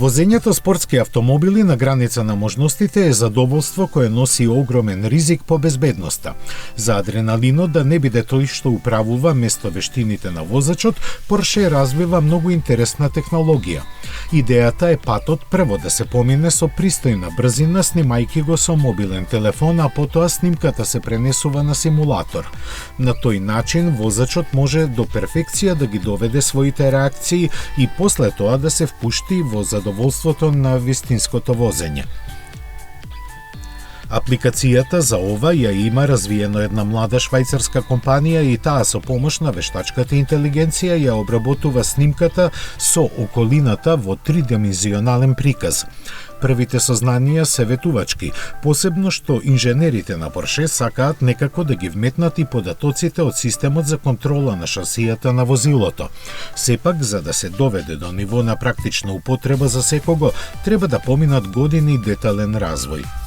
Возењето спортски автомобили на граница на можностите е задоволство кое носи огромен ризик по безбедноста. За адреналинот да не биде тој што управува место вештините на возачот, Порше развива многу интересна технологија. Идејата е патот прво да се помине со пристојна брзина снимајќи го со мобилен телефон, а потоа снимката се пренесува на симулатор. На тој начин возачот може до перфекција да ги доведе своите реакции и после тоа да се впушти во задоволството на вистинското возење. Апликацијата за ова ја има развиено една млада швајцарска компанија и таа со помош на вештачката интелигенција ја обработува снимката со околината во тридимензионален приказ. Првите сознанија се ветувачки, посебно што инженерите на Порше сакаат некако да ги вметнат и податоците од системот за контрола на шасијата на возилото. Сепак, за да се доведе до ниво на практична употреба за секого, треба да поминат години детален развој.